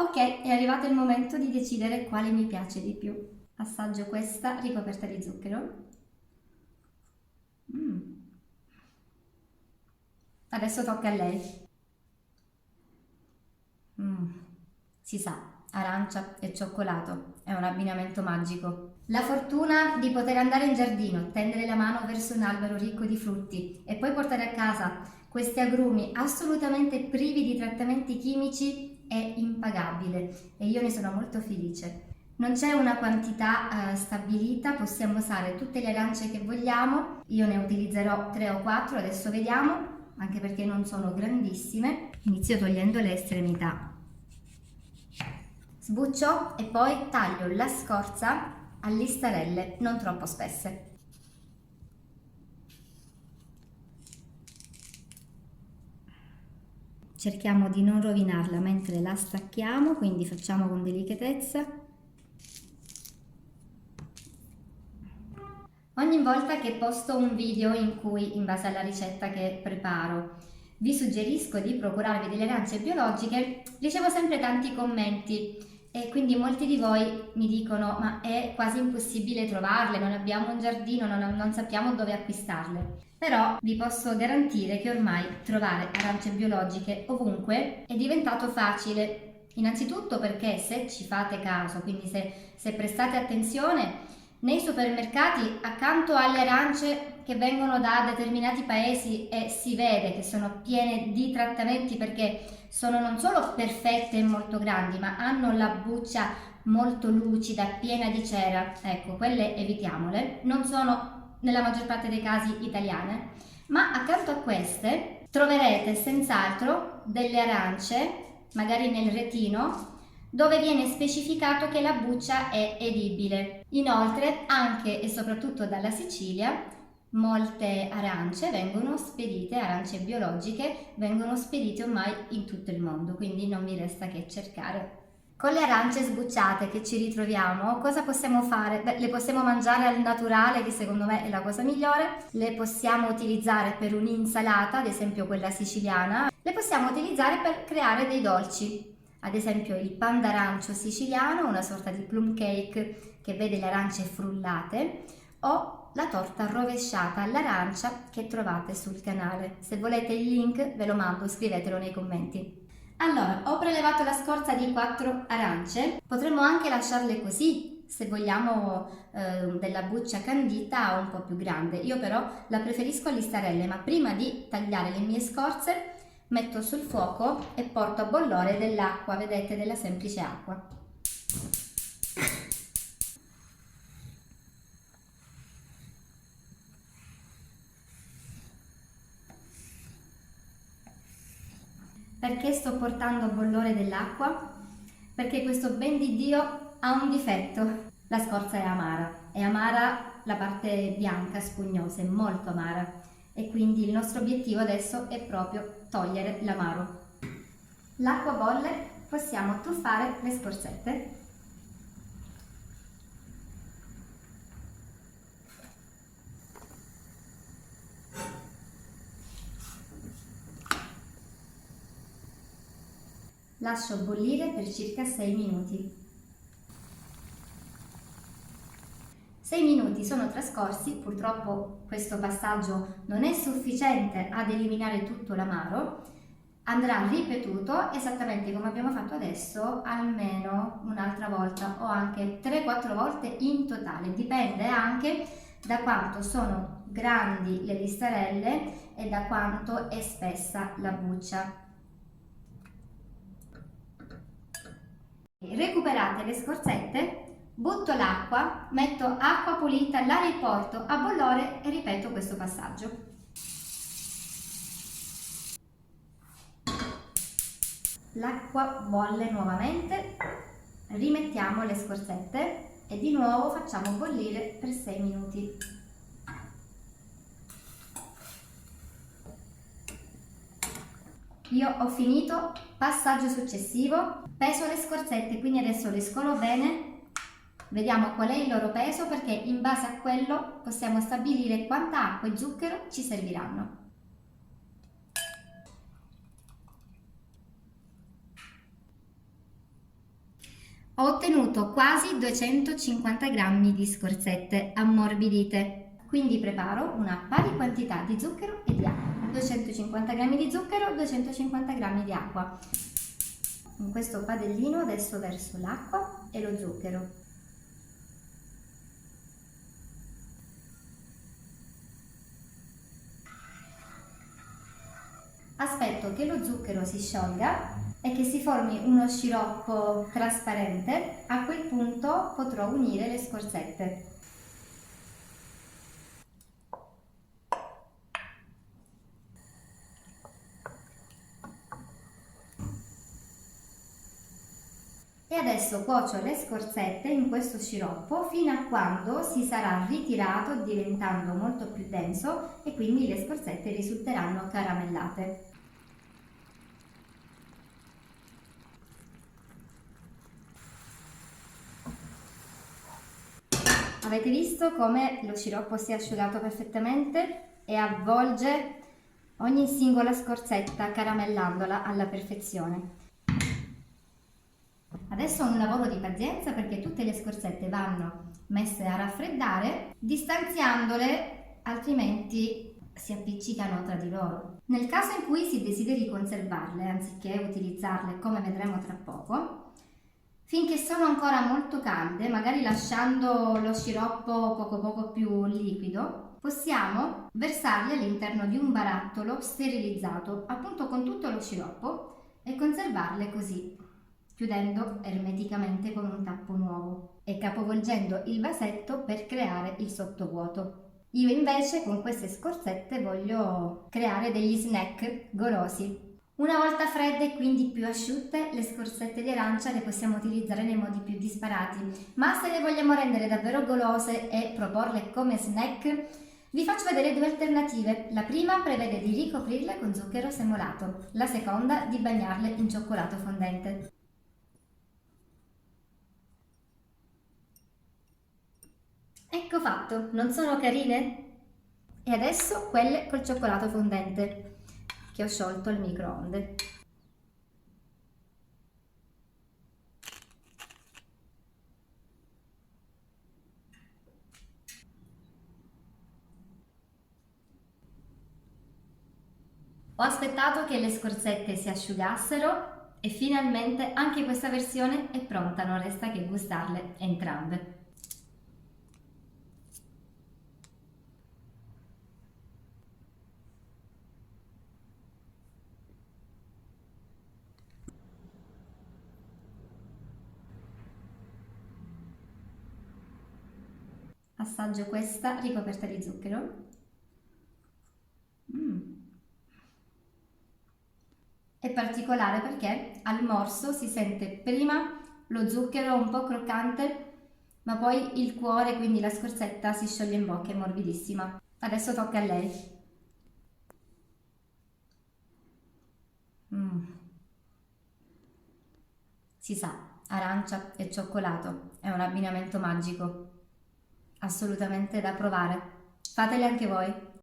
Ok, è arrivato il momento di decidere quale mi piace di più. Assaggio questa ricoperta di zucchero. Mm. Adesso tocca a lei. Mm. Si sa, arancia e cioccolato è un abbinamento magico. La fortuna di poter andare in giardino, tendere la mano verso un albero ricco di frutti e poi portare a casa questi agrumi assolutamente privi di trattamenti chimici è impagabile e io ne sono molto felice. Non c'è una quantità stabilita, possiamo usare tutte le arance che vogliamo, io ne utilizzerò 3 o 4, adesso vediamo, anche perché non sono grandissime. Inizio togliendo le estremità. Sbuccio e poi taglio la scorza a listarelle non troppo spesse. Cerchiamo di non rovinarla mentre la stacchiamo, quindi facciamo con delicatezza. Ogni volta che posto un video in cui, in base alla ricetta che preparo, vi suggerisco di procurarvi delle arance biologiche, ricevo sempre tanti commenti e quindi molti di voi mi dicono ma è quasi impossibile trovarle, non abbiamo un giardino, non sappiamo dove acquistarle. Però vi posso garantire che ormai trovare arance biologiche ovunque è diventato facile. Innanzitutto perché se ci fate caso, quindi se prestate attenzione, nei supermercati, accanto alle arance che vengono da determinati paesi e si vede che sono piene di trattamenti perché sono non solo perfette e molto grandi, ma hanno la buccia molto lucida, piena di cera, ecco, quelle evitiamole, non sono nella maggior parte dei casi italiane, ma accanto a queste troverete senz'altro delle arance, magari nel retino, dove viene specificato che la buccia è edibile. Inoltre, anche e soprattutto dalla Sicilia, molte arance vengono spedite, arance biologiche, vengono spedite ormai in tutto il mondo, quindi non vi resta che cercare. Con le arance sbucciate che ci ritroviamo, cosa possiamo fare? Beh, le possiamo mangiare al naturale, che secondo me è la cosa migliore, le possiamo utilizzare per un'insalata, ad esempio quella siciliana, le possiamo utilizzare per creare dei dolci, ad esempio il pan d'arancio siciliano, una sorta di plum cake che vede le arance frullate, o la torta rovesciata all'arancia che trovate sul canale. Se volete il link ve lo mando, scrivetelo nei commenti. Allora, ho prelevato la scorza di 4 arance, potremmo anche lasciarle così se vogliamo della buccia candita o un po' più grande. Io però la preferisco a listarelle, ma prima di tagliare le mie scorze metto sul fuoco e porto a bollore dell'acqua, vedete, della semplice acqua. Perché sto portando a bollore dell'acqua? Perché questo ben di Dio ha un difetto. La scorza è amara la parte bianca, spugnosa, è molto amara e quindi il nostro obiettivo adesso è proprio togliere l'amaro. L'acqua bolle, possiamo tuffare le scorzette. Lascio bollire per circa 6 minuti. 6 minuti sono trascorsi, purtroppo questo passaggio non è sufficiente ad eliminare tutto l'amaro, andrà ripetuto esattamente come abbiamo fatto adesso, almeno un'altra volta o anche 3-4 volte in totale, dipende anche da quanto sono grandi le listarelle e da quanto è spessa la buccia. Recuperate le scorzette, butto l'acqua, metto acqua pulita, la riporto a bollore e ripeto questo passaggio. L'acqua bolle nuovamente, rimettiamo le scorzette e di nuovo facciamo bollire per 6 minuti. Io ho finito, passaggio successivo, peso le scorzette, quindi adesso le scolo bene, vediamo qual è il loro peso perché in base a quello possiamo stabilire quanta acqua e zucchero ci serviranno. Ho ottenuto quasi 250 grammi di scorzette ammorbidite, quindi preparo una pari quantità di zucchero e di acqua. 250 grammi di zucchero, 250 grammi di acqua. In questo padellino adesso verso l'acqua e lo zucchero. Aspetto che lo zucchero si sciolga e che si formi uno sciroppo trasparente. A quel punto potrò unire le scorzette. E adesso cuocio le scorzette in questo sciroppo fino a quando si sarà ritirato diventando molto più denso e quindi le scorzette risulteranno caramellate. Avete visto come lo sciroppo si è asciugato perfettamente e avvolge ogni singola scorzetta caramellandola alla perfezione. Adesso ho un lavoro di pazienza perché tutte le scorzette vanno messe a raffreddare, distanziandole, altrimenti si appiccicano tra di loro. Nel caso in cui si desideri conservarle, anziché utilizzarle come vedremo tra poco, finché sono ancora molto calde, magari lasciando lo sciroppo poco più liquido, possiamo versarle all'interno di un barattolo sterilizzato, appunto con tutto lo sciroppo, e conservarle così, chiudendo ermeticamente con un tappo nuovo e capovolgendo il vasetto per creare il sottovuoto. Io invece con queste scorzette voglio creare degli snack golosi. Una volta fredde e quindi più asciutte, le scorzette di arancia le possiamo utilizzare nei modi più disparati, ma se le vogliamo rendere davvero golose e proporle come snack, vi faccio vedere due alternative. La prima prevede di ricoprirle con zucchero semolato, la seconda di bagnarle in cioccolato fondente. Ecco fatto, non sono carine? E adesso quelle col cioccolato fondente, che ho sciolto al microonde. Ho aspettato che le scorzette si asciugassero e finalmente anche questa versione è pronta, non resta che gustarle entrambe. Assaggio questa ricoperta di zucchero. È particolare perché al morso si sente prima lo zucchero un po' croccante, ma poi il cuore, quindi la scorzetta, si scioglie in bocca, è morbidissima. Adesso tocca a lei. Si sa, arancia e cioccolato è un abbinamento magico, assolutamente da provare. Fatele anche voi.